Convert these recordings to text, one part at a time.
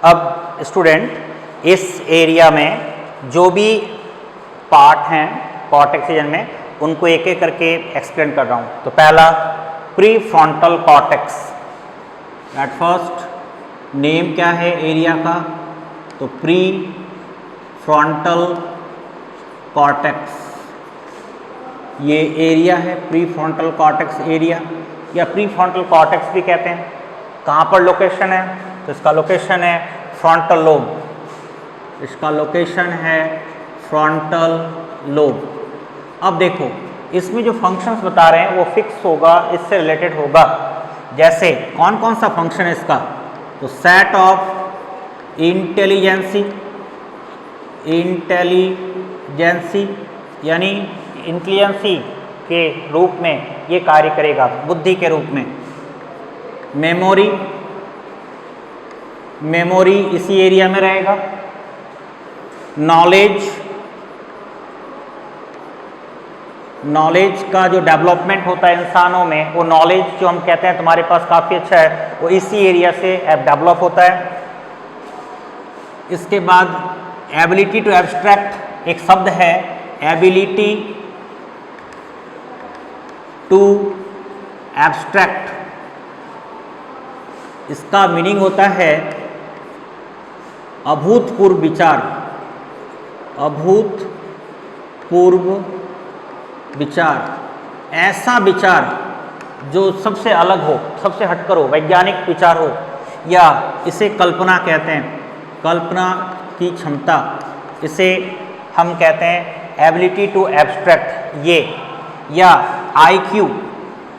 अब स्टूडेंट इस एरिया में जो भी पार्ट हैं कॉर्टेक्स रीजन में उनको एक एक करके एक्सप्लेन कर रहा हूँ। तो पहला pre frontal cortex. At first name क्या है एरिया का? तो प्री फ्रंटल कॉर्टेक्स, ये एरिया है प्री फ्रंटल कॉर्टेक्स एरिया, या प्री फ्रंटल कॉर्टेक्स भी कहते हैं। कहाँ पर लोकेशन है? तो इसका लोकेशन है फ्रंटल लोब, इसका लोकेशन है फ्रंटल लोब। अब देखो इसमें जो फंक्शंस बता रहे हैं वो फिक्स होगा, इससे रिलेटेड होगा। जैसे कौन कौन सा फंक्शन है इसका? तो सेट ऑफ इंटेलिजेंसी, इंटेलिजेंसी यानी इंटेलिजेंसी के रूप में ये कार्य करेगा, बुद्धि के रूप में। मेमोरी, मेमोरी इसी एरिया में रहेगा। नॉलेज, नॉलेज का जो डेवलपमेंट होता है इंसानों में, वो नॉलेज जो हम कहते हैं तुम्हारे पास काफ़ी अच्छा है, वो इसी एरिया से डेवलप होता है। इसके बाद एबिलिटी टू एब्स्ट्रैक्ट एक शब्द है, एबिलिटी टू एब्स्ट्रैक्ट, इसका मीनिंग होता है अभूतपूर्व विचार, अभूतपूर्व विचार, ऐसा विचार जो सबसे अलग हो, सबसे हटकर हो, वैज्ञानिक विचार हो, या इसे कल्पना कहते हैं, कल्पना की क्षमता, इसे हम कहते हैं एबिलिटी टू एब्स्ट्रैक्ट ये, या आईक्यू,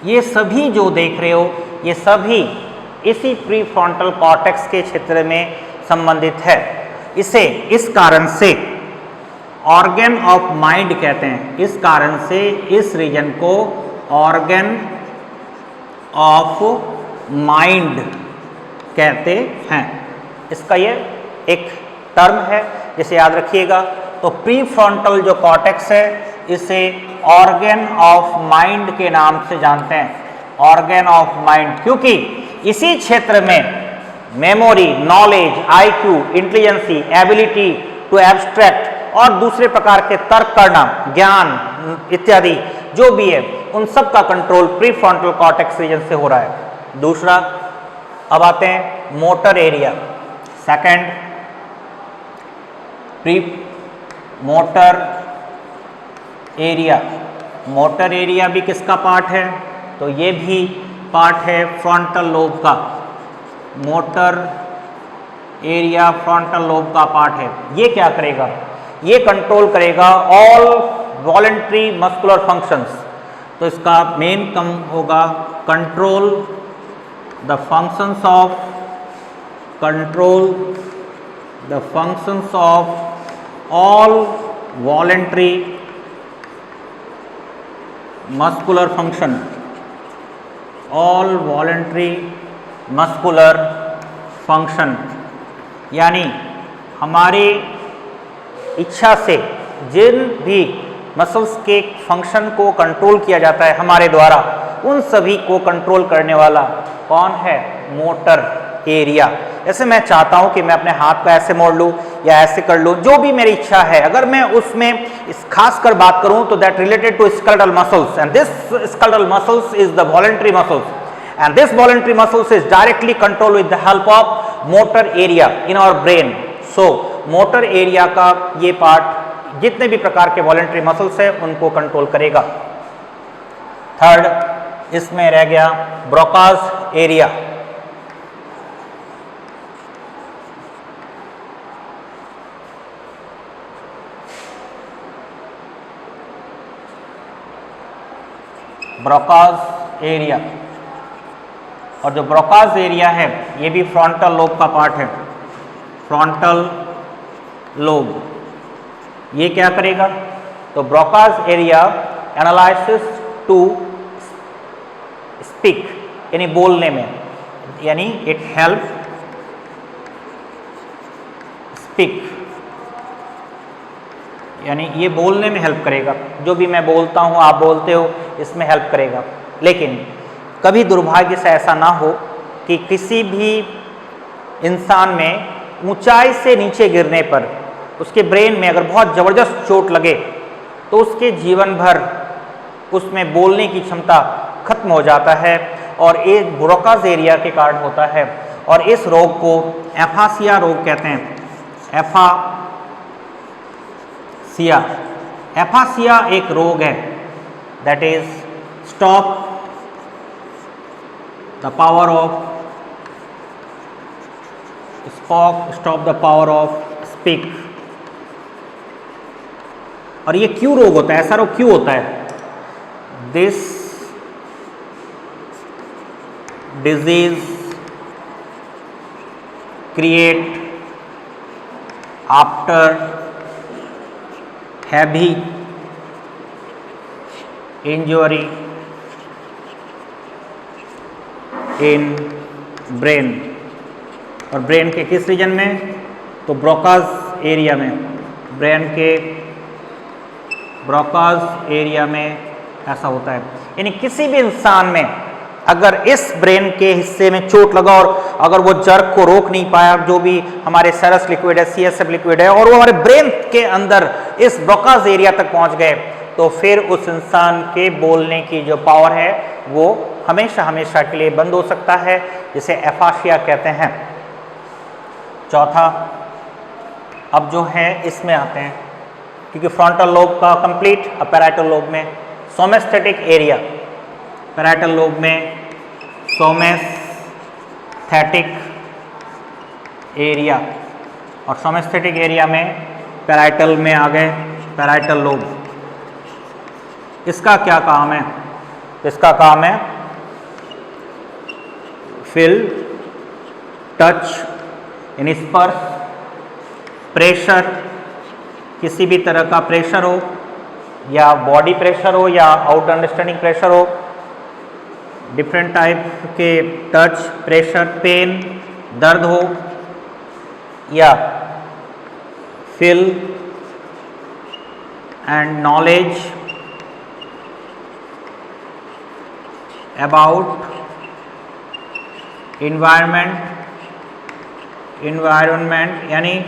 ये सभी जो देख रहे हो ये सभी इसी प्री फ्रंटल कॉर्टेक्स के क्षेत्र में संबंधित है। इसे इस कारण से ऑर्गन ऑफ माइंड कहते हैं, इस कारण से इस रीजन को ऑर्गन ऑफ माइंड कहते हैं। इसका ये एक टर्म है जिसे याद रखिएगा। तो प्री फ्रंटल जो कॉर्टेक्स है इसे ऑर्गन ऑफ माइंड के नाम से जानते हैं, ऑर्गन ऑफ माइंड, क्योंकि इसी क्षेत्र में memory, knowledge, IQ, intelligency, ability to abstract और दूसरे प्रकार के तर्क करना, ज्ञान इत्यादि जो भी है, उन सब का control pre frontal cortex region से हो रहा है। दूसरा, अब आते हैं motor area. Second, pre motor area. Motor area भी किसका पार्ट है? तो ये भी पार्ट है फ्रंटल लोब का। मोटर एरिया फ्रंटल लोब का पार्ट है। ये क्या करेगा? ये कंट्रोल करेगा ऑल वॉलेंट्री मस्कुलर फंक्शंस। तो इसका मेन कम होगा control the functions of, control the functions of all voluntary muscular function, all voluntary muscular function, यानी हमारी इच्छा से जिन भी मसल्स के फंक्शन को कंट्रोल किया जाता है हमारे द्वारा, उन सभी को कंट्रोल करने वाला कौन है? Motor area. जैसे मैं चाहता हूं कि मैं अपने हाथ को ऐसे मोड़ लूं या ऐसे कर लूं, जो भी मेरी इच्छा है, अगर मैं उसमें इस खासकर बात करूं तो that related to skeletal muscles, and this skeletal muscles is the voluntary muscles, and this voluntary muscles is directly controlled with the help of motor area in our brain. So motor area का ये part जितने भी प्रकार के voluntary muscles है उनको control करेगा। Third, इसमें रह गया ब्रोकास एरिया। ब्रोकास एरिया, और जो ब्रोकास एरिया है ये भी फ्रंटल लोब का पार्ट है। फ्रंटल लोब ये क्या करेगा? तो Broca's area analysis to speak, यानी बोलने में, यानी इट हेल्प स्पीक, यानी ये बोलने में हेल्प करेगा। जो भी मैं बोलता हूँ, आप बोलते हो, इसमें हेल्प करेगा। लेकिन कभी दुर्भाग्य से ऐसा ना हो कि किसी भी इंसान में ऊंचाई से नीचे गिरने पर उसके ब्रेन में अगर बहुत ज़बरदस्त चोट लगे तो उसके जीवन भर उसमें बोलने की क्षमता खत्म हो जाता है और एक ब्रोकाज एरिया के कारण होता है और इस रोग को एफासिया रोग कहते हैं। एफासिया एक रोग है, that is stop the power of speak. और ये क्यों रोग होता है, ऐसा रोग क्यों होता है? This disease create after heavy injury in brain. और ब्रेन के किस रीजन में? तो ब्रोकाज एरिया में, ब्रेन के ब्रोकाज एरिया में ऐसा होता है। यानी किसी भी इंसान में अगर इस ब्रेन के हिस्से में चोट लगा और अगर वो जर्क को रोक नहीं पाया, जो भी हमारे सेरस लिक्विड है, CSF लिक्विड है, और वो हमारे ब्रेन के अंदर इस ब्रोकाज एरिया तक पहुंच गए, तो फिर उस इंसान के बोलने की जो पावर है वो हमेशा हमेशा के लिए बंद हो सकता है, जिसे एफासिया कहते हैं। चौथा, अब जो है इसमें आते हैं, क्योंकि फ्रंटल लोब का कंप्लीट, अब पैराइटल लोब में सोमेस्थेटिक एरिया, पैराइटल लोब में सोमेस्थेटिक एरिया, और सोमेस्थेटिक एरिया में पैराइटल में आ गए पैराइटल लोब। इसका क्या काम है? इसका काम है फील, टच, यानी स्पर्श, प्रेशर, किसी भी तरह का प्रेशर हो, या बॉडी प्रेशर हो या आउट अंडरस्टैंडिंग प्रेशर हो, डिफरेंट टाइप के टच, प्रेशर, पेन, दर्द हो, या feel and knowledge about environment, यानी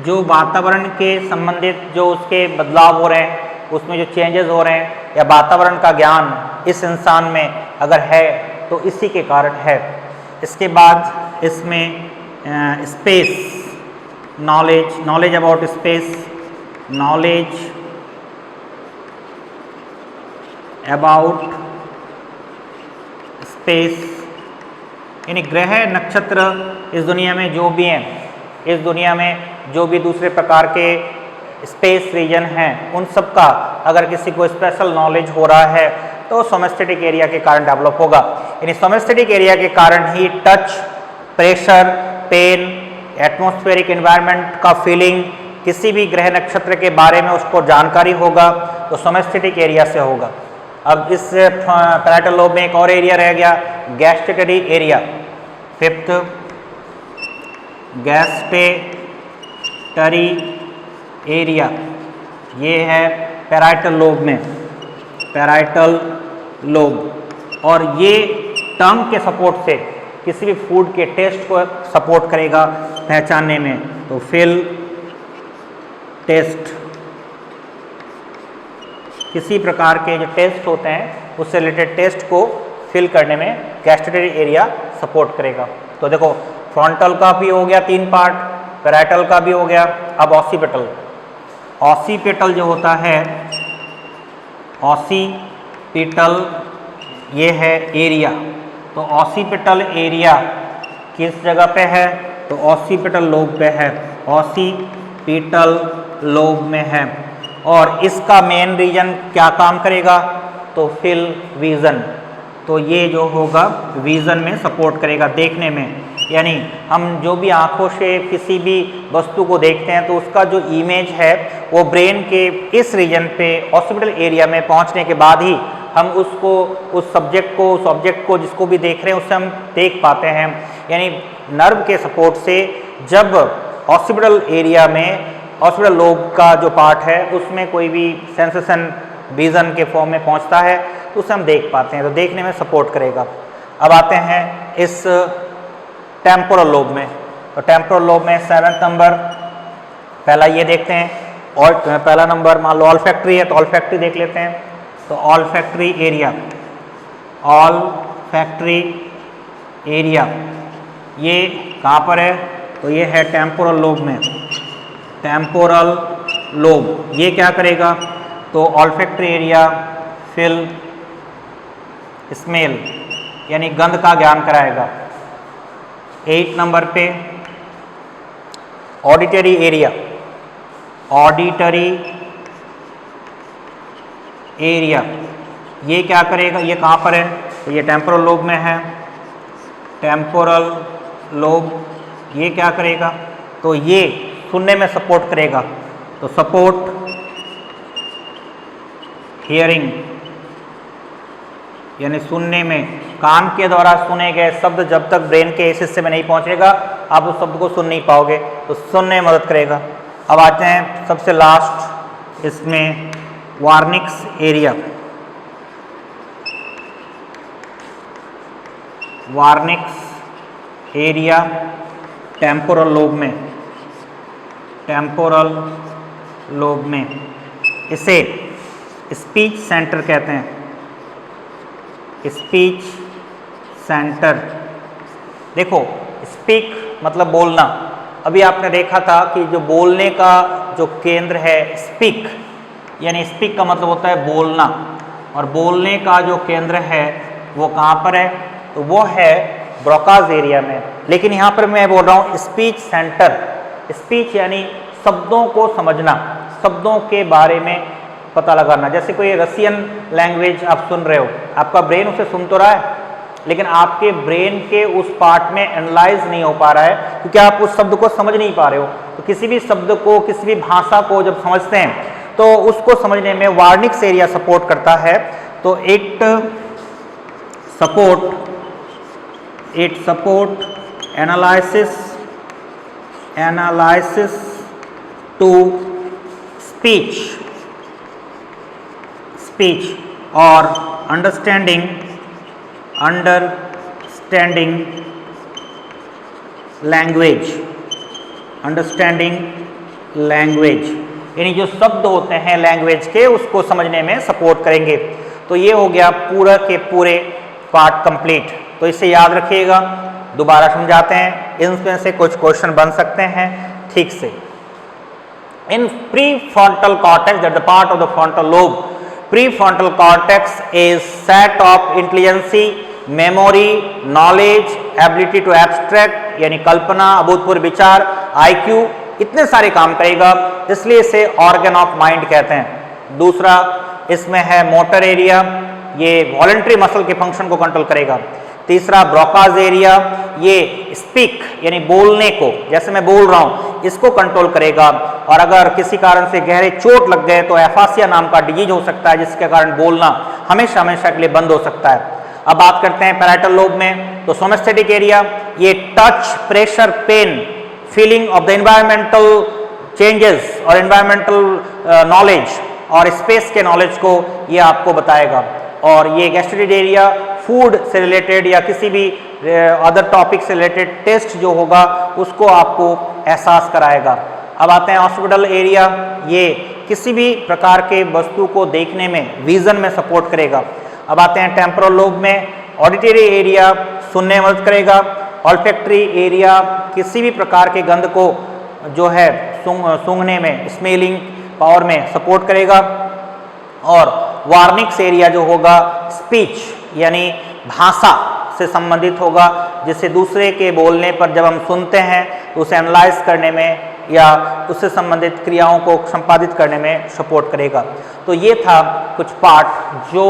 जो वातावरण के संबंधित जो उसके बदलाव हो रहे हैं, उसमें जो चेंजेस हो रहे हैं, या वातावरण का ज्ञान इस इंसान में अगर है तो इसी के कारण है। इसके बाद इसमें space knowledge about space, knowledge about space, यानी ग्रह नक्षत्र इस दुनिया में जो भी हैं, इस दुनिया में जो भी दूसरे प्रकार के स्पेस रीजन हैं, उन सब का अगर किसी को स्पेशल नॉलेज हो रहा है तो सोमेस्थेटिक एरिया के कारण डेवलप होगा। यानी सोमेस्थेटिक एरिया के कारण ही touch, pressure, pain, atmospheric environment का फीलिंग, किसी भी ग्रह नक्षत्र के बारे में उसको जानकारी होगा तो सोमेस्थेटिक एरिया से होगा। अब इस पैराइटल लोब में एक और एरिया रह गया, गैस्टेटरी एरिया, फिफ्थ गैस्टेटरी एरिया, ये है पैराइटल लोब में, पैराइटल लोब, और ये टंग के सपोर्ट से किसी भी फूड के टेस्ट को सपोर्ट करेगा पहचानने में। तो फील, टेस्ट, किसी प्रकार के जो टेस्ट होते हैं उससे रिलेटेड टेस्ट को फिल करने में गैस्टेटरी एरिया सपोर्ट करेगा। तो देखो फ्रंटल का भी हो गया 3 पार्ट, पैराइटल का भी हो गया। अब ऑसिपिटल, ऑसिपिटल जो होता है, ऑसिपिटल ये है एरिया। तो ऑसिपिटल एरिया किस जगह पे है? तो ऑसिपिटल लोब पे है, ऑसिपिटल लोब में है। और इसका मेन रीजन क्या काम करेगा? तो फील, विज़न, तो ये जो होगा विज़न में सपोर्ट करेगा, देखने में। यानी हम जो भी आँखों से किसी भी वस्तु को देखते हैं तो उसका जो इमेज है वो ब्रेन के इस रीजन पे ऑसिपिटल एरिया में पहुंचने के बाद ही हम उसको, उस सब्जेक्ट को, उस ऑब्जेक्ट को जिसको भी देख रहे हैं उससे हम देख पाते हैं। यानी नर्व के सपोर्ट से जब ऑसिपिटल एरिया में, ऑसिपिटल लोब का जो पार्ट है उसमें कोई भी सेंसेशन विज़न के फॉर्म में पहुंचता है तो उसे हम देख पाते हैं, तो देखने में सपोर्ट करेगा। अब आते हैं इस टेम्पोरल लोब में। तो टेम्पोरल लोब में 7th नंबर, पहला ये देखते हैं। और पहला नंबर मान लो ऑल्फैक्टरी है तो ऑल्फैक्टरी देख लेते हैं। तो ऑल्फैक्टरी एरिया, ऑल्फैक्टरी एरिया ये कहाँ पर है? तो ये है टेम्पोरल लोब में। टेम्पोरल लोब ये क्या करेगा? तो ऑल्फैक्टरी एरिया फिल स्मेल यानी गंध का ज्ञान कराएगा। 8 नंबर पे ऑडिटरी एरिया, ऑडिटरी एरिया ये क्या करेगा? ये कहाँ पर है? तो ये टेम्पोरल लोब में है। टेम्पोरल लोब ये क्या करेगा? तो ये सुनने में सपोर्ट करेगा। तो सपोर्ट हियरिंग यानी सुनने में, कान के द्वारा सुने गए शब्द जब तक ब्रेन के इस हिस्से में नहीं पहुंचेगा आप उस शब्द को सुन नहीं पाओगे, तो सुनने में मदद करेगा। अब आते हैं सबसे लास्ट इसमें वार्निक्स एरिया। वार्निक्स एरिया टेम्पोरल लोब में, टेम्पोरल लोब में, इसे स्पीच सेंटर कहते हैं। स्पीच सेंटर, देखो स्पीक मतलब बोलना। अभी आपने देखा था कि जो बोलने का जो केंद्र है स्पीक, यानी स्पीक का मतलब होता है बोलना, और बोलने का जो केंद्र है वो कहाँ पर है? तो वो है ब्रोकाज एरिया में। लेकिन यहाँ पर मैं बोल रहा हूँ स्पीच सेंटर। स्पीच यानी शब्दों को समझना, शब्दों के बारे में पता लगाना। जैसे कोई रशियन लैंग्वेज आप सुन रहे हो, आपका ब्रेन उसे सुन तो रहा है लेकिन आपके ब्रेन के उस पार्ट में एनालाइज नहीं हो पा रहा है क्योंकि आप उस शब्द को समझ नहीं पा रहे हो। तो किसी भी शब्द को, किसी भी भाषा को जब समझते हैं तो उसको समझने में वार्निक्स एरिया सपोर्ट करता है। तो it support analysis to speech और अंडरस्टैंडिंग लैंग्वेज, यानी जो शब्द होते हैं लैंग्वेज के उसको समझने में सपोर्ट करेंगे। तो ये हो गया पूरा के पूरे पार्ट कंप्लीट। तो इसे याद रखिएगा, दोबारा समझाते हैं, इनमें से कुछ क्वेश्चन बन सकते हैं ठीक से। इन prefrontal cortex, that the part of the frontal lobe, prefrontal cortex is set of intelligence, memory, knowledge, ability to abstract यानी कल्पना, अभूतपूर्व विचार, IQ, इतने सारे काम करेगा, इसलिए इसे ऑर्गन ऑफ माइंड कहते हैं। दूसरा इसमें है मोटर एरिया, ये वॉलंटरी मसल के फंक्शन को कंट्रोल करेगा। तीसरा ब्रोकाज एरिया, ये स्पीक यानी बोलने को, जैसे मैं बोल रहा हूं इसको कंट्रोल करेगा। और अगर किसी कारण से गहरे चोट लग गए तो एफासिया नाम का डिजीज हो सकता है जिसके कारण बोलना हमेशा हमेशा के लिए बंद हो सकता है। अब बात करते हैं पैराइटल लोब में। तो सोमेस्थेटिक एरिया, ये touch, pressure, pain, feeling of the environmental changes और एनवायरमेंटल नॉलेज और स्पेस के नॉलेज को ये आपको बताएगा। और ये गैस्ट्रेटिक एरिया फूड से रिलेटेड या किसी भी अदर टॉपिक से रिलेटेड टेस्ट जो होगा उसको आपको एहसास कराएगा। अब आते हैं हॉस्पिटल एरिया, ये किसी भी प्रकार के वस्तु को देखने में, विजन में सपोर्ट करेगा। अब आते हैं टेम्पोरल लोब में, ऑडिटरी एरिया सुनने में मदद करेगा। ऑल्फैक्टरी एरिया किसी भी प्रकार के गंध को जो है सूंघने में, स्मेलिंग पावर में सपोर्ट करेगा। और वार्निक्स एरिया जो होगा स्पीच यानी भाषा से संबंधित होगा, जिससे दूसरे के बोलने पर जब हम सुनते हैं तो उसे एनालाइज करने में या उससे संबंधित क्रियाओं को संपादित करने में सपोर्ट करेगा। तो ये था कुछ पार्ट जो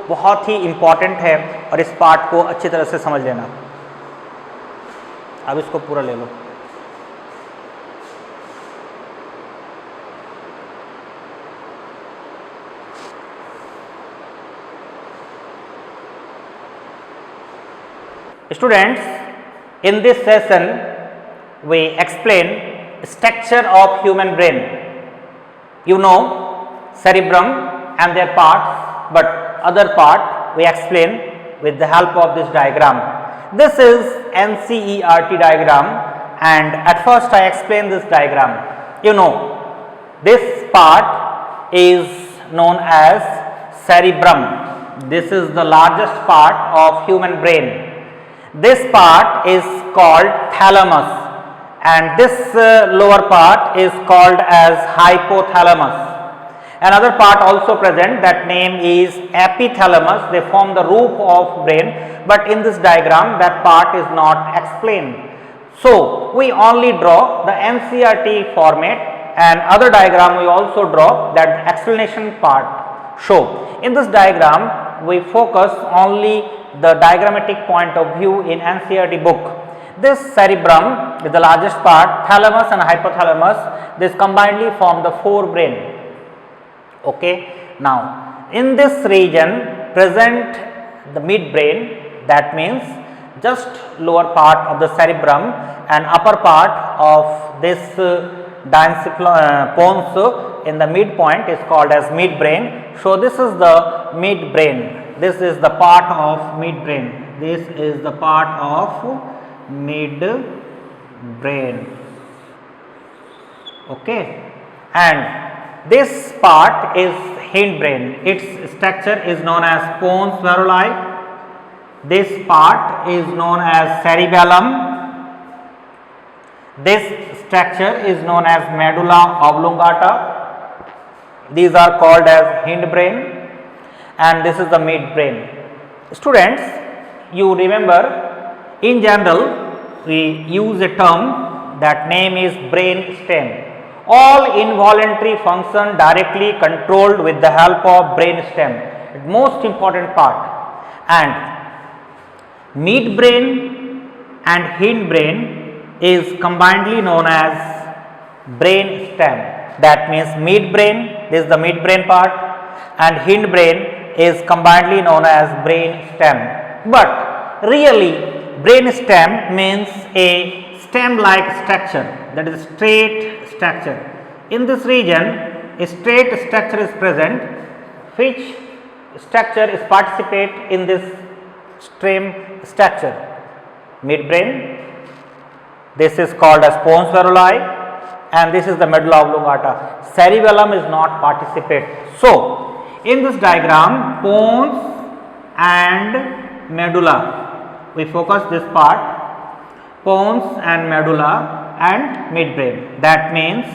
बहुत ही इम्पॉर्टेंट है और इस पार्ट को अच्छी तरह से समझ लेना। अब इसको पूरा ले लो। Students, in this session we explain structure of human brain. You know cerebrum and their parts, but other part we explain with the help of this diagram. This is NCERT diagram and at first I explain this diagram. You know, this part is known as cerebrum. This is the largest part of human brain. This part is called thalamus, and this lower part is called as hypothalamus. Another part also present, that name is epithalamus. They form the roof of brain, but in this diagram that part is not explained. So we only draw the NCERT format, and other diagram we also draw that explanation part show. In this diagram we focus only the diagrammatic point of view in NCERT book. This cerebrum is the largest part, thalamus and hypothalamus, this combinedly form the forebrain. Okay. Now in this region present the midbrain, that means just lower part of the cerebrum and upper part of this pons in the midpoint is called as midbrain. So this is the midbrain. This is the part of midbrain. This is the part of midbrain. Okay. And this part is hindbrain. Its structure is known as pons varolii. This part is known as cerebellum. This structure is known as medulla oblongata. These are called as hindbrain, and this is the midbrain. Students, you remember, in general we use a term that name is brain stem. All involuntary function directly controlled with the help of brain stem, most important part. And midbrain and hindbrain is combinedly known as brain stem. That means midbrain, this is the midbrain part, and hindbrain is combinedly known as brain stem. But really brain stem means a stem like structure, that is straight structure. In this region a straight structure is present, which structure is participate in this stem structure? Midbrain. This is called as pons varolii, and this is the medulla oblongata. Cerebellum is not participate. So in this diagram, pons and medulla, we focus this part, pons and medulla and midbrain. That means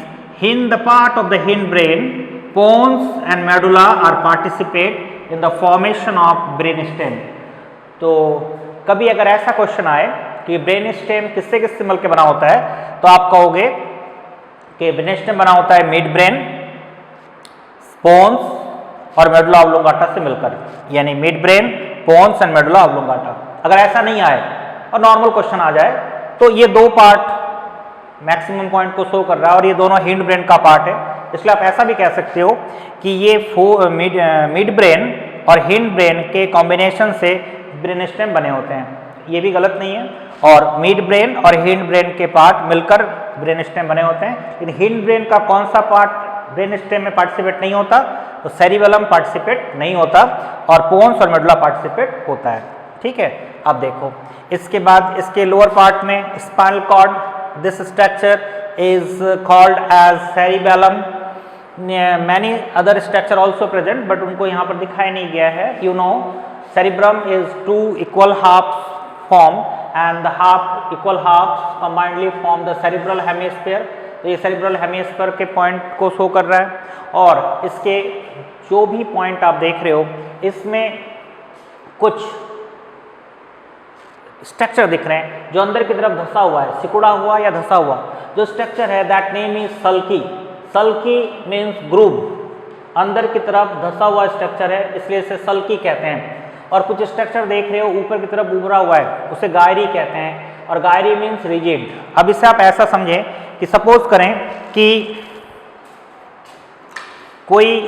in the part of the hindbrain, pons and medulla are participate in the formation of brain stem. तो कभी अगर ऐसा question आए कि brain stem किससे किससे मिलकर बना होता है, तो आप कहोगे कि ब्रेन स्टेम बना होता है मिड ब्रेन, पोन्स और मेडुला ऑब्लोंगाटा से मिलकर, यानी mid brain, pons and medulla oblongata. अगर ऐसा नहीं आए और नॉर्मल क्वेश्चन आ जाए तो ये दो पार्ट मैक्सिमम पॉइंट को शो कर रहा है और ये दोनों हिंड ब्रेन का पार्ट है, इसलिए आप ऐसा भी कह सकते हो कि ये मिड ब्रेन और हिंड ब्रेन के कॉम्बिनेशन से ब्रेन स्टेम बने होते हैं। ये भी गलत नहीं है, और मिड ब्रेन और हिंड ब्रेन के पार्ट मिलकर ब्रेन स्टेम बने होते हैं। लेकिन हिंड ब्रेन का कौन सा पार्ट ब्रेन स्टेम में पार्टिसिपेट नहीं होता? तो सेरिबेलम पार्टिसिपेट नहीं होता और पोन्स और मेडुला पार्टिसिपेट होता है। ठीक है, अब देखो इसके बाद इसके लोअर पार्ट में spinal cord, this structure is called as cerebellum. Many other structure also present, but उनको यहाँ पर दिखाया नहीं गया है। You know, cerebrum is two equal halves form and the equal halves combinedly form the cerebral hemisphere। तो ये cerebral hemisphere के पॉइंट को शो कर रहा है, और इसके जो भी पॉइंट आप देख रहे हो इसमें कुछ स्ट्रक्चर दिख रहे हैं जो अंदर की तरफ धंसा हुआ है, सिकुड़ा हुआ या धंसा हुआ जो स्ट्रक्चर है, that name is sulci. Sulci means groove, अंदर की तरफ धंसा हुआ स्ट्रक्चर है, इसलिए इसे सल्की कहते हैं। और कुछ स्ट्रक्चर देख रहे हो ऊपर की तरफ उभरा हुआ है, उसे गायरी कहते हैं, और गायरी मीन्स रिजिड। अब इसे आप ऐसा समझें कि सपोज करें कि कोई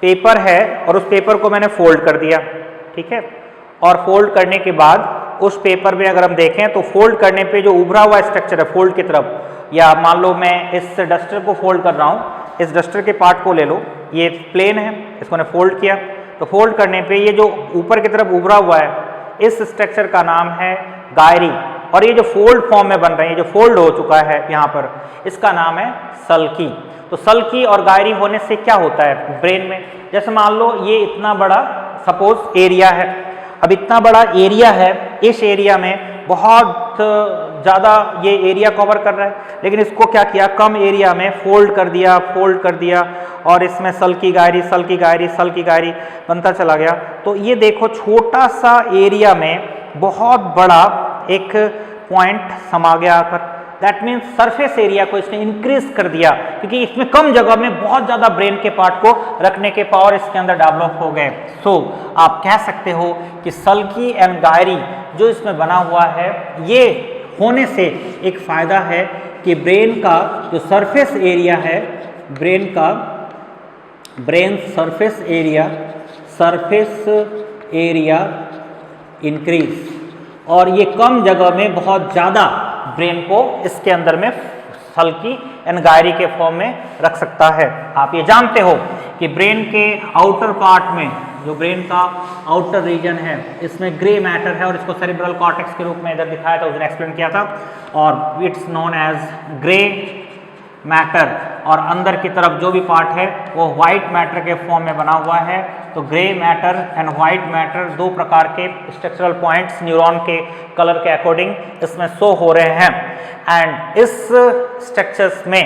पेपर है और उस पेपर को मैंने फोल्ड कर दिया, ठीक है, और फोल्ड करने के बाद उस पेपर में अगर हम देखें तो फोल्ड करने पे जो उभरा हुआ स्ट्रक्चर है फोल्ड की तरफ, या मान लो मैं इस डस्टर को फोल्ड कर रहा हूँ, इस डस्टर के पार्ट को ले लो, ये प्लेन है, इसको मैंने फोल्ड किया, तो फोल्ड करने पे ये जो ऊपर की तरफ उभरा हुआ है इस स्ट्रक्चर का नाम है गायरी। और ये जो फोल्ड फॉर्म में बन रहे हैं, जो फोल्ड हो चुका है यहाँ पर, इसका नाम है सल्की। तो सल्की और गायरी होने से क्या होता है ब्रेन में, जैसे मान लो ये इतना बड़ा सपोज एरिया है, अब इतना बड़ा एरिया है, इस एरिया में बहुत ज़्यादा ये एरिया कवर कर रहा है, लेकिन इसको क्या किया, कम एरिया में फोल्ड कर दिया और इसमें सल्की गायरी बनता चला गया। तो ये देखो छोटा सा एरिया में बहुत बड़ा एक पॉइंट समा गया आकर, दैट मीन्स सरफेस एरिया को इसने इंक्रीज कर दिया, क्योंकि इसमें कम जगह में बहुत ज़्यादा ब्रेन के पार्ट को रखने के पावर इसके अंदर डेवलप हो गए। सो आप कह सकते हो कि सल्की एंड गायरी जो इसमें बना हुआ है, ये होने से एक फ़ायदा है कि ब्रेन का जो सरफेस एरिया है, ब्रेन सरफेस एरिया इंक्रीज, और ये कम जगह में बहुत ज़्यादा ब्रेन को इसके अंदर में सल्की एंड गायरी के फॉर्म में रख सकता है। आप ये जानते हो कि ब्रेन के आउटर पार्ट में, जो ब्रेन का आउटर रीजन है, इसमें ग्रे मैटर है और इसको सेरिब्रल कॉर्टेक्स के रूप में इधर दिखाया था, उसने एक्सप्लेन किया था, और it's known as grey matter, और अंदर की तरफ जो भी पार्ट है वो व्हाइट मैटर के फॉर्म में बना हुआ है। तो grey matter and white matter दो प्रकार के स्ट्रक्चरल पॉइंट्स न्यूरॉन के कलर के अकॉर्डिंग इसमें शो हो रहे हैं, एंड इस स्ट्रक्चर्स में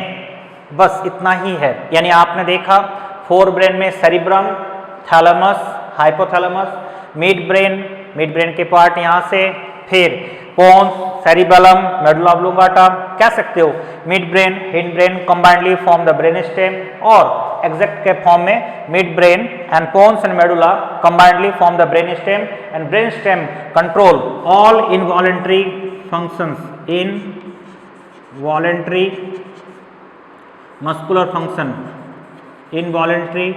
बस इतना ही है। यानी आपने देखा फोर ब्रेन में cerebrum, thalamus, hypothalamus, mid brain के पार्ट यहाँ से, फिर पोन्स, सेरिबेलम, मेडुला ऑब्लोंगाटा, कह सकते हो mid brain, hind brain combinedly form the brain stem, और एग्जैक्ट के फॉर्म में mid brain and pons and medulla combinedly form the brain stem, and brain stem control all involuntary functions, involuntary muscular function, involuntary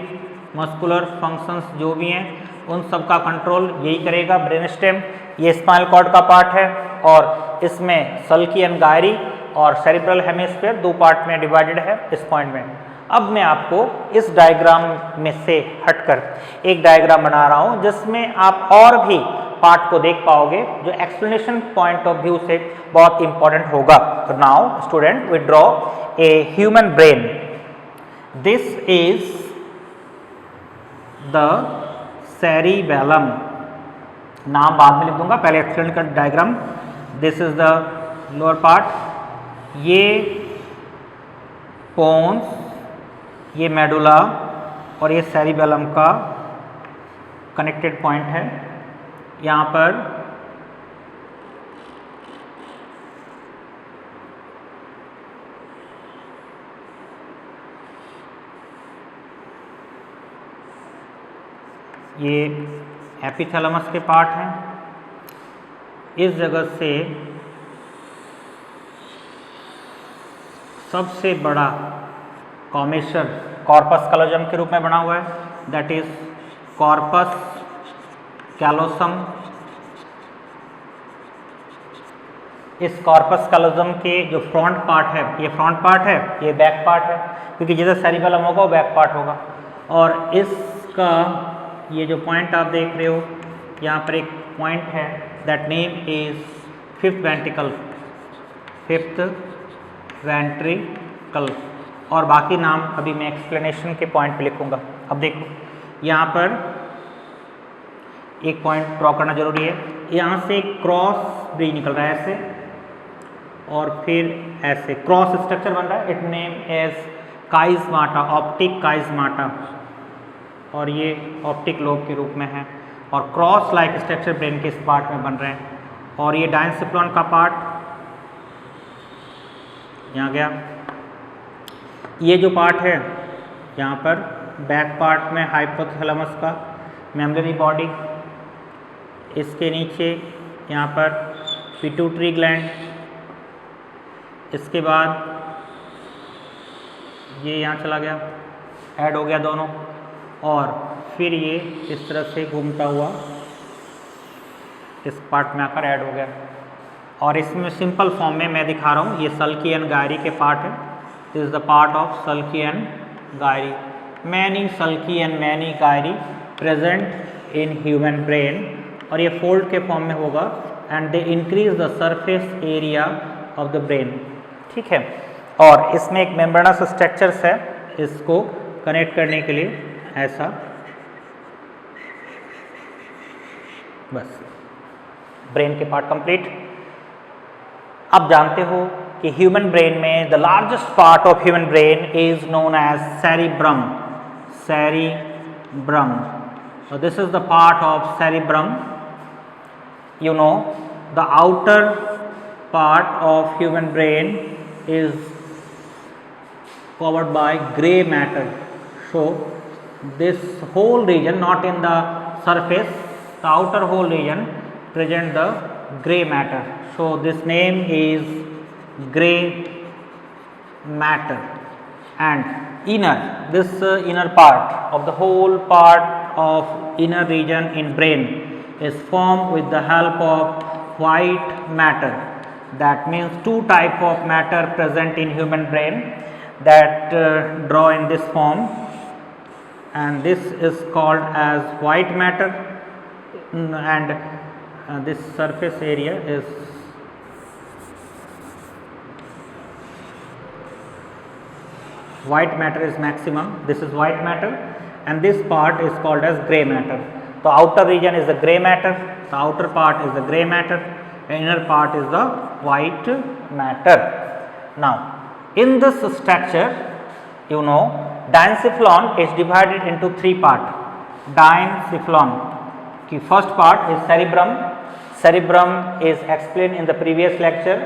muscular functions जो भी हैं उन सब का control यही करेगा ब्रेन स्टेम। ये स्पाइनल कॉर्ड का पार्ट है, और इसमें सल्की एंड गायरी और सेरिब्रल हेमिस्फीयर दो पार्ट में डिवाइडेड है इस पॉइंट में। अब मैं आपको इस डायग्राम में से हटकर एक डायग्राम बना रहा हूँ जिसमें आप और भी पार्ट को देख पाओगे, जो एक्सप्लेनेशन पॉइंट ऑफ व्यू से बहुत इंपॉर्टेंट होगा। तो now student we draw a human brain. This is the cerebellum, नाम बाद में लिख दूंगा, पहले एक्सप्लेन कर diagram. This is the lower part, ये पोन्स, ये मेडुला और ये सेरिबेलम का कनेक्टेड पॉइंट है। यहाँ पर ये एपिथैलेमस के पार्ट हैं। इस जगह से सबसे बड़ा कॉमेशर कॉर्पस कैलोजम के रूप में बना हुआ है, दैट इज कॉर्पस कैलोसम। इस कॉर्पस कैलोजम के जो फ्रंट पार्ट है, ये फ्रंट पार्ट है, ये बैक पार्ट है, क्योंकि जिधर सेरिबेलम होगा वो बैक पार्ट होगा। और इसका ये जो पॉइंट आप देख रहे हो, यहाँ पर एक पॉइंट है, that name is fifth ventricle, और बाकी नाम अभी मैं एक्सप्लेनेशन के पॉइंट पे लिखूंगा। अब देखो यहाँ पर एक पॉइंट ड्रॉ करना जरूरी है। यहाँ से क्रॉस ब्रिज निकल रहा है ऐसे, और फिर ऐसे क्रॉस स्ट्रक्चर बन रहा है, इट नेम एज काइजमाटा, ऑप्टिक काइजमाटा, और ये ऑप्टिक लोब के रूप में है, और क्रॉस लाइक स्ट्रक्चर ब्रेन के इस पार्ट में बन रहे हैं। और ये डायंसिप्लॉन का पार्ट यहाँ गया। ये जो पार्ट है यहाँ पर बैक पार्ट में हाइपोथैलेमस का मेमोरी बॉडी, इसके नीचे यहाँ पर पिट्यूटरी ग्लैंड, इसके बाद ये यहाँ चला गया, ऐड हो गया दोनों, और फिर ये इस तरह से घूमता हुआ इस पार्ट में आकर ऐड हो गया। और इसमें सिंपल फॉर्म में मैं दिखा रहा हूँ, ये सल्की एंड गायरी के पार्ट है। This is the part of sulci and gyri. Many sulci and many gyri present in human brain, और ये फोल्ड के फॉर्म में होगा and they increase the surface area of the brain. ठीक है, और इसमें एक मेम्ब्रेनस स्ट्रक्चर्स है, इसको कनेक्ट करने के लिए ऐसा, बस ब्रेन के पार्ट कंप्लीट। आप जानते हो कि ह्यूमन ब्रेन में the largest part of human brain is known as cerebrum. Cerebrum, so this is the part of cerebrum. You know, the outer part of human brain is covered by gray matter. So this whole region, not in the surface, the outer whole region present the gray matter. So this name is gray matter. And inner, this inner part of the whole part of inner region in brain is formed with the help of white matter. That means two type of matter present in human brain that draw in this form, and this is called as white matter, and this surface area is white matter is maximum. This is white matter, and this part is called as gray matter. The outer region is the gray matter, the outer part is the gray matter, the inner part is the white matter. Now in this structure, you know, diencephalon is divided into three parts. Diencephalon की first part is cerebrum. Cerebrum is explained in the previous lecture.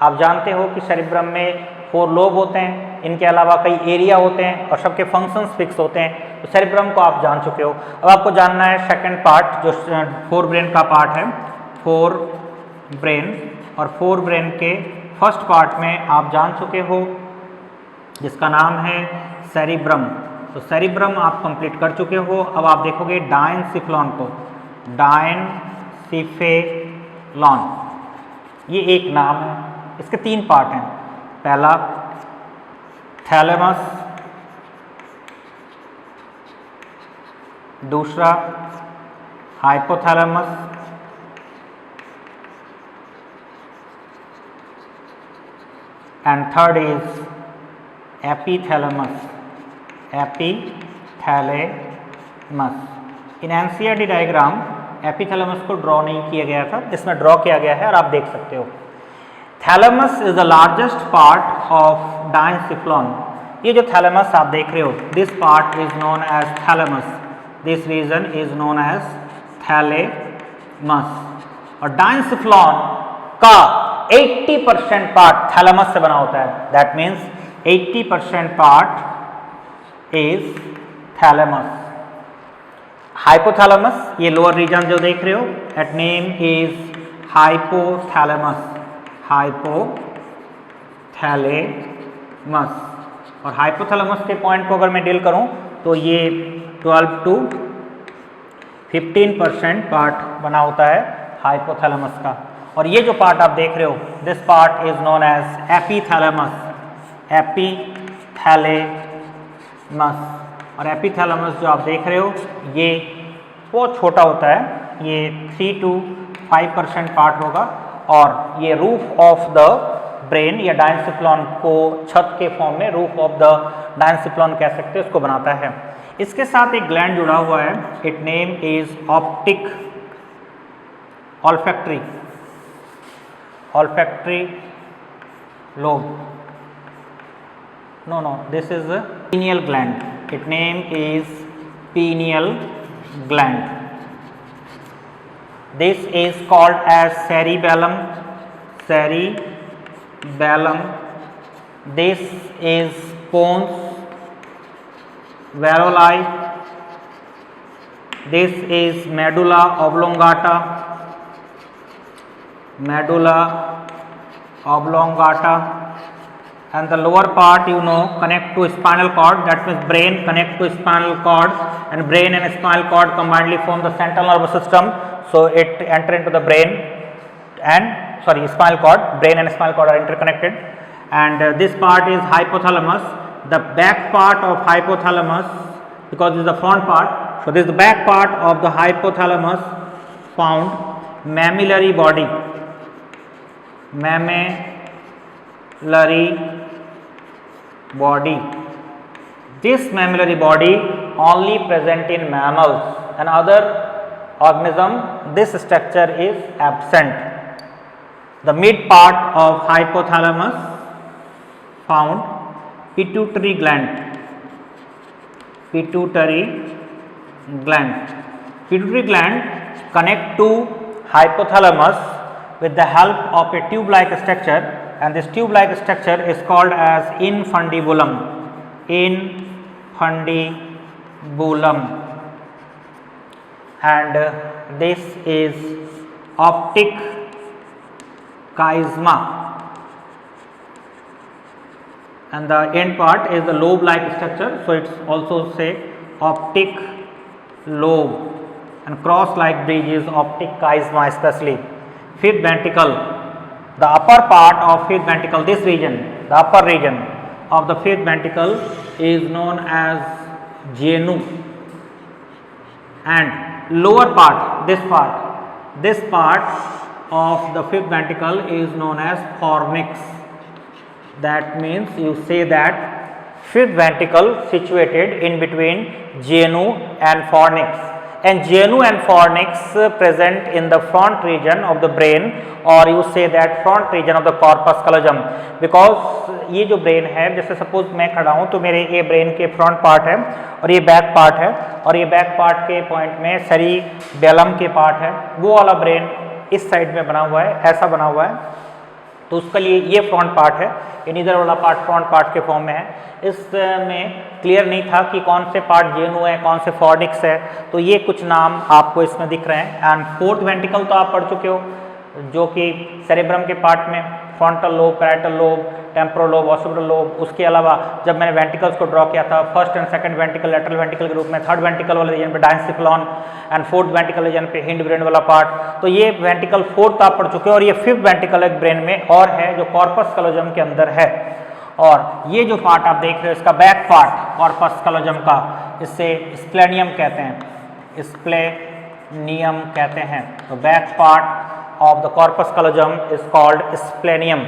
आप जानते हो कि cerebrum में 4 lobe होते हैं, इनके अलावा कई एरिया होते हैं और सबके फंक्शंस फिक्स होते हैं। तो सेरिब्रम को आप जान चुके हो। अब आपको जानना है सेकंड पार्ट जो फोर ब्रेन का पार्ट है, फोर ब्रेन, और फोर ब्रेन के फर्स्ट पार्ट में आप जान चुके हो जिसका नाम है सेरिब्रम। तो सेरिब्रम आप कंप्लीट कर चुके हो। अब आप देखोगे डायनसिफलॉन को, डायनसिफेलॉन, ये एक नाम है। इसके 3 पार्ट हैं। पहला थैलेमस, दूसरा hypothalamus, and third is epithalamus. Epithalamus in NCERT diagram epithalamus को ड्रॉ नहीं किया गया था, इसमें ड्रॉ किया गया है और आप देख सकते हो। Thalamus is the largest part of diencephalon. ये जो थैलेमस आप देख रहे हो, this part is known as thalamus, this region is known as thalamus. और डायनसिफलॉन का 80% पार्ट थैलेमस से बना होता है। That means 80% part is thalamus. Hypothalamus, ये लोअर रीजन जो देख रहे हो, at name is hypothalamus, hypothalamus. और हाइपोथैलेमस के पॉइंट को अगर मैं डील करूं तो ये 12 to 15% पार्ट बना होता है हाइपोथैलेमस का। और ये जो पार्ट आप देख रहे हो, this part is known as epithalamus, epithalamus. और एपीथैलेमस जो आप देख रहे हो ये बहुत छोटा होता है, ये 3 to 5% पार्ट होगा। और ये रूफ ऑफ द ब्रेन या डायनसिफलॉन को छत के फॉर्म में रूफ ऑफ द डायनसिफलॉन कह सकते हैं, उसको बनाता है। इसके साथ एक ग्लैंड जुड़ा हुआ है, it name is optic olfactory lobe. No, this is a pineal gland. Its name is pineal gland. This is called as cerebellum. This is pons, varoli. This is medulla oblongata, and the lower part, you know, connect to spinal cord. That means brain connect to spinal cord, and brain and spinal cord combinedly form the central nervous system. So it enter into the brain and spinal cord. Brain and spinal cord are interconnected, and this part is hypothalamus. The back part of hypothalamus, because this is the front part, so this is the back part of the hypothalamus, found mammillary body. mammillary body. This mammillary body only present in mammals and other organism this structure is absent. The mid part of hypothalamus found pituitary gland. Pituitary gland connect to hypothalamus with the help of a tube-like structure, and this tube-like structure is called as infundibulum. Infundibulum, and this is optic chiasma, and the end part is the lobe-like structure, so it's also say optic lobe, and cross-like bridge is optic chiasma especially. Fifth ventricle, the upper part of fifth ventricle, this region, the upper region of the fifth ventricle is known as genu, and lower part, this part of the fifth ventricle is known as fornix. That means you say that fifth ventricle situated in between genu and fornix, and genu and fornix present in the front region of the brain, or you say that front region of the corpus callosum, because ये जो brain है, जैसे suppose मैं खड़ा हूँ तो मेरे ये ब्रेन के फ्रंट पार्ट है और ये बैक पार्ट है, और ये बैक पार्ट के पॉइंट में सेरिबेलम के पार्ट है, वो वाला ब्रेन इस साइड में बना हुआ है, ऐसा बना हुआ है, तो उसके लिए ये फ्रंट पार्ट है, ये नीदर वाला पार्ट फ्रंट पार्ट के फॉर्म में है। इसमें क्लियर नहीं था कि कौन से पार्ट जेनु है, कौन से फॉर्निक्स है, तो ये कुछ नाम आपको इसमें दिख रहे हैं। एंड फोर्थ वेंट्रिकल तो आप पढ़ चुके हो, जो कि सेरेब्रम के पार्ट में frontal lobe, parietal lobe, temporal lobe, occipital lobe, उसके अलावा जब मैंने वेंट्रिकल्स को ड्रॉ किया था, first and second ventricle lateral ventricle के रूप में, थर्ड वेंट्रिकल वाले रीजन पे डायंसिफ्लॉन, एंड फोर्थ वेंट्रिकल रीजन पे हिंड ब्रेन वाला पार्ट, तो ये वेंट्रिकल फोर्थ आप पढ़ चुके हो, और ये फिफ्थ वेंट्रिकल एक ब्रेन में और है जो कॉर्पस कलोजम के अंदर है। और ये जो पार्ट आप देख रहे हो इसका बैक पार्ट कॉर्पस कलोजम का, इससे स्प्लेनियम कहते हैं, स्प्लेनियम कहते हैं, तो back part of the corpus callosum is called splenium.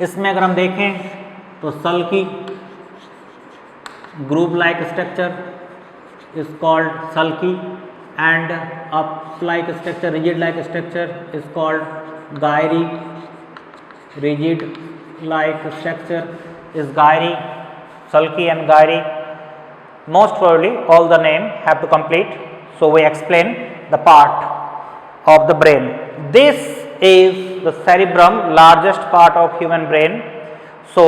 इसमें अगर हम देखें तो sulci group like structure is called sulci, and up like structure, rigid like structure is called gyri, rigid like structure is gyri, sulci and gyri. Most probably all the name have to complete, so we explain the part of the brain. This is the cerebrum, largest part of human brain. So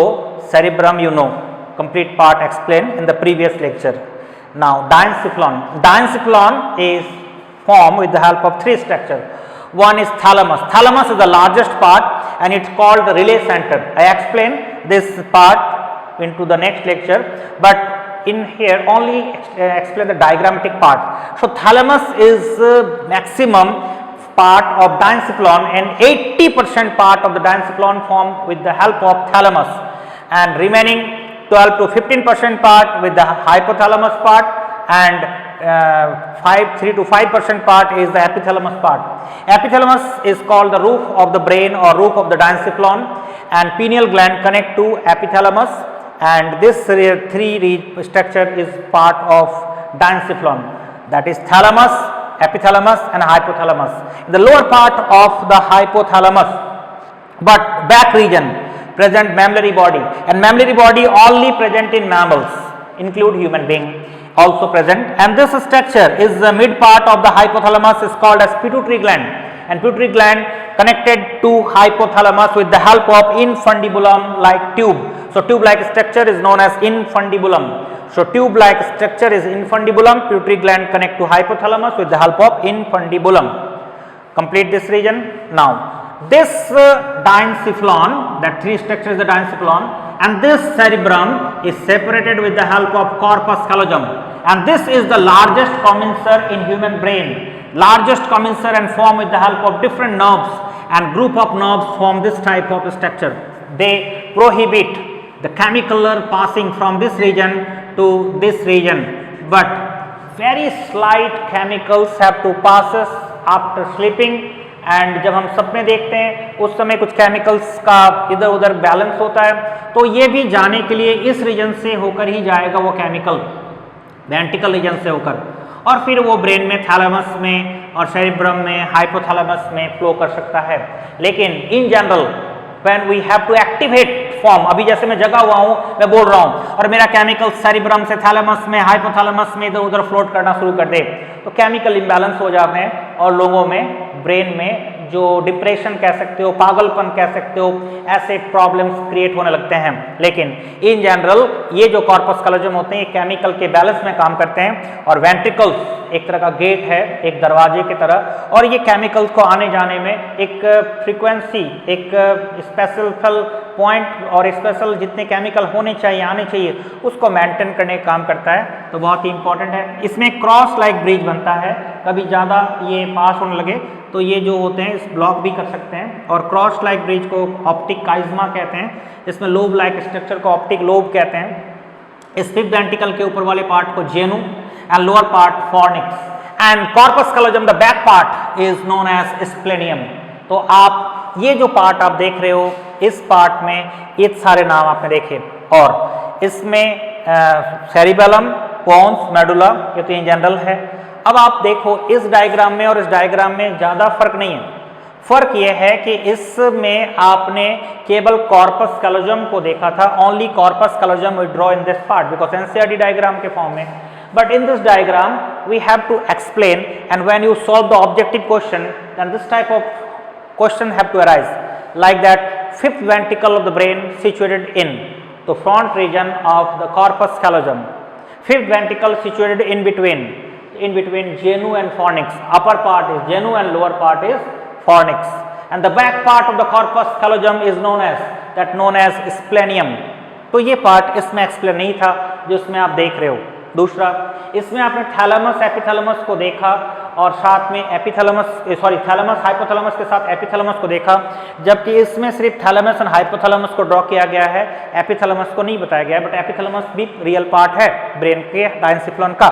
cerebrum, you know, complete part explained in the previous lecture. Now diencephalon is formed with the help of three structures. One is thalamus. Thalamus is the largest part and it's called the relay center. I explain this part into the next lecture, but in here only explain the diagrammatic part. So thalamus is maximum part of diencephalon, and 80% part of the diencephalon formed with the help of thalamus, and remaining 12 to 15% part with the hypothalamus part, and 3 to 5% part is the epithalamus part. Epithalamus is called the roof of the brain or roof of the diencephalon, and pineal gland connect to epithalamus, and this three structure is part of diencephalon, that is thalamus, epithalamus and hypothalamus. In the lower part of the hypothalamus, but back region present mammillary body, and mammillary body only present in mammals, include human being also present, and this structure is the mid part of the hypothalamus is called as pituitary gland, and pituitary gland connected to hypothalamus with the help of infundibulum like tube. So tube like structure is known as infundibulum. So tube like structure is infundibulum, pituitary gland connect to hypothalamus with the help of infundibulum. Complete this region. Now this diencephalon, that three structure is the diencephalon, and this cerebrum is separated with the help of corpus callosum, and this is the largest commissure in human brain, largest commissure, and formed with the help of different nerves, and group of nerves form this type of structure. They prohibit the chemical passing from this region to this region, but very slight chemicals have to pass after sleeping, and जब हम सपने देखते हैं उस समय कुछ chemicals का इधर उधर बैलेंस होता है, तो ये भी जाने के लिए इस रीजन से होकर ही जाएगा वो केमिकल, वेंट्रिकल रीजन से होकर, और फिर वो ब्रेन में, थैलेमस में और सेरिब्रम में, हाइपोथैलेमस में फ्लो कर सकता है। लेकिन in general when we have to activate form, अभी जैसे मैं जगा हुआ हूं, मैं बोल रहा हूं और मेरा केमिकल सेरिब्रम से थैलेमस में, हाइपोथैलेमस में इधर उधर फ्लोट करना शुरू कर दे, तो केमिकल इम्बैलेंस हो जाते हैं और लोगों में ब्रेन में जो डिप्रेशन कह सकते हो, पागलपन कह सकते हो, ऐसे प्रॉब्लम्स क्रिएट होने लगते हैं। लेकिन इन जनरल ये जो कॉर्पस कैलोजम होते हैं ये केमिकल के बैलेंस में काम करते हैं, और वेंट्रिकल्स एक तरह का गेट है, एक दरवाजे की तरह, और ये केमिकल्स को आने जाने में एक फ्रीक्वेंसी, एक स्पेशल पॉइंट और स्पेशल जितने केमिकल होने चाहिए, आने चाहिए, उसको मेंटेन करने का काम करता है। तो बहुत ही इंपॉर्टेंट है। इसमें क्रॉस लाइक ब्रिज बनता है, कभी ज़्यादा ये पास होने लगे तो ये जो होते हैं इस ब्लॉक भी कर सकते हैं, और क्रॉस लाइक ब्रिज को ऑप्टिक काइज्मा कहते हैं, इसमें लोब लाइक स्ट्रक्चर को ऑप्टिक लोब कहते हैं। इस फिफ्थ वेंट्रिकल के ऊपर वाले पार्ट को genu and lower part fornix, and corpus callosum the back part is known as splenium. तो आप ये जो पार्ट आप देख रहे हो, इस पार्ट में ये सारे नाम आपने देखे, और इसमें सेरिबेलम, पोन्स, मेडुला, ये तो इन जनरल है। अब आप देखो इस डायग्राम में और इस डायग्राम में ज़्यादा फर्क नहीं है। फर्क यह है कि इसमें आपने केवल कॉर्पस कैलोजम को देखा था, only corpus callosum we draw in this part because NCERT diagram के फॉर्म में, but in this diagram we have to explain, and when you solve the objective question then this type of question have to arise like that. Fifth ventricle of the brain situated in the front region of the corpus callosum, fifth ventricle situated in between genu and fornix, upper part is genu and lower part is fornix, and the back part of the corpus callosum is known as splenium। तो ये part इसमें explain नहीं था जो इसमें आप देख रहे हो। दूसरा, इसमें आपने थैलेमस एपिथैलेमस को देखा और साथ में थैलेमस हाइपोथैलेमस के साथ एपिथैलेमस को देखा, जबकि इसमें सिर्फ थैलेमस एंड हाइपोथैलेमस को ड्रॉ किया गया है, एपिथैलेमस को नहीं बताया गया है, बट एपिथैलेमस भी रियल पार्ट है ब्रेन के डायंसिफ्लॉन का।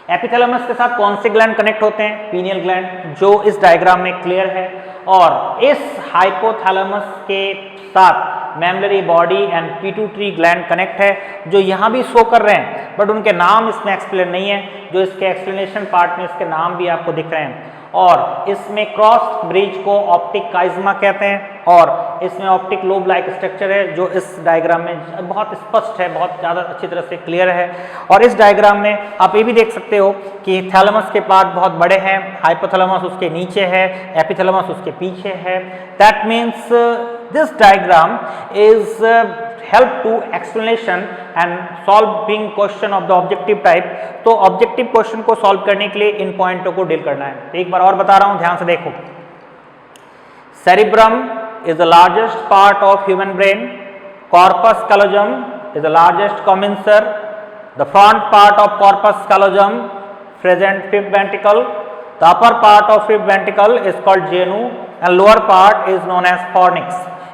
एपिथैलेमस के साथ कौन से ग्लैंड कनेक्ट होते हैं? पीनियल ग्लैंड, जो इस डायग्राम में क्लियर है, और इस हाइपोथैलेमस के साथ mammillary body and pituitary gland connect है, जो यहाँ भी शो कर रहे हैं, बट उनके नाम इसमें एक्सप्लेन नहीं है, जो इसके एक्सप्लेनेशन पार्ट में इसके नाम भी आपको दिख रहे हैं। और इसमें क्रॉस ब्रिज को ऑप्टिक काइज्मा कहते हैं, और इसमें ऑप्टिक लोब लाइक स्ट्रक्चर है जो इस डायग्राम में बहुत स्पष्ट है, बहुत ज़्यादा अच्छी तरह से क्लियर है। और इस डायग्राम में आप ये भी देख सकते हो कि थैलेमस के पार्ट बहुत बड़े हैं, हाइपोथैलेमस उसके नीचे है, एपिथैलेमस उसके पीछे है। That means this diagram is help to explanation and solving question of the objective type। तो ऑब्जेक्टिव क्वेश्चन को सॉल्व करने के लिए इन पॉइंटों को डील करना है। तो एक बार और बता रहा हूं, ध्यान से देखो। cerebrum is the largest part of human brain, corpus callosum is the largest commissure, the front part of corpus callosum present fifth ventricle, the upper part of fifth ventricle is called genu and lower part is known as fornix,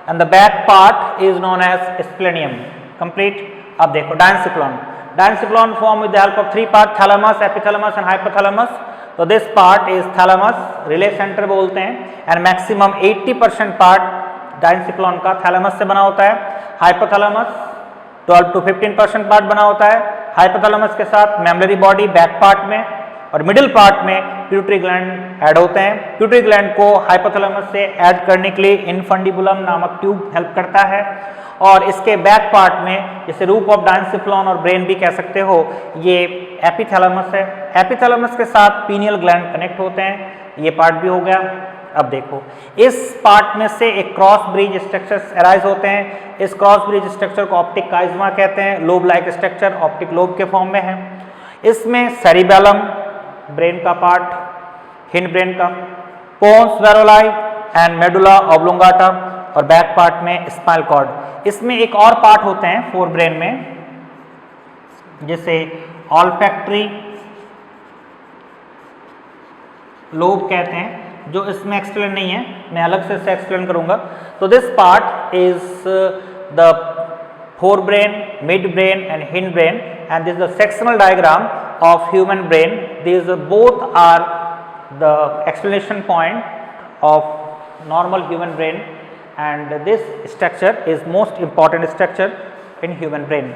and the back part is known as splenium। Complete। अब देखो डायंसिफ्लॉन form with the help of three parts, thalamus, epithalamus and hypothalamus। तो this part is thalamus, relay center बोलते हैं, and maximum 80% part डायंसिफ्लॉन का thalamus से बना होता है। हाइपोथैलेमस 12 to 15% पार्ट बना होता है हाइपोथैलेमस के साथ मेमलरी बॉडी बैक पार्ट में, और मिडिल पार्ट में पिट्यूटरी ग्लैंड ऐड होते हैं। पिट्यूटरी ग्लैंड को हाइपोथैलेमस से ऐड करने के लिए इनफंडिबुलम नामक ट्यूब हेल्प करता है, और इसके बैक पार्ट में जैसे रूफ ऑफ डायंसिफ्लॉन और ब्रेन भी कह सकते हो, ये एपिथैलेमस है। एपिथैलेमस के साथ पीनियल ग्लैंड कनेक्ट होते हैं, ये पार्ट भी हो गया। अब देखो इस पार्ट में से एक क्रॉस ब्रिज स्ट्रक्चर्स अराइज होते हैं। इस क्रॉस ब्रिज स्ट्रक्चर को ऑप्टिक काइज्मा कहते हैं, lobe like structure optic lobe के फॉर्म में है। इसमें सेरिबेलम ब्रेन का पार्ट, हिंड ब्रेन का, पोन्स वेरोलाई एंड मेडुला ऑब्लोंगाटा, और बैक पार्ट में स्पाइनल कॉर्ड। इसमें एक और पार्ट होते हैं फोर ब्रेन में, जिसे ऑल्फैक्टरी लोब कहते हैं, जो इसमें एक्सप्लेन नहीं है, मैं अलग से इसे एक्सप्लेन करूंगा। तो this part is the fore brain, mid brain and hind brain, and this is the sectional diagram of human brain। These both are the explanation point of normal human brain, and this structure is most important structure in human brain.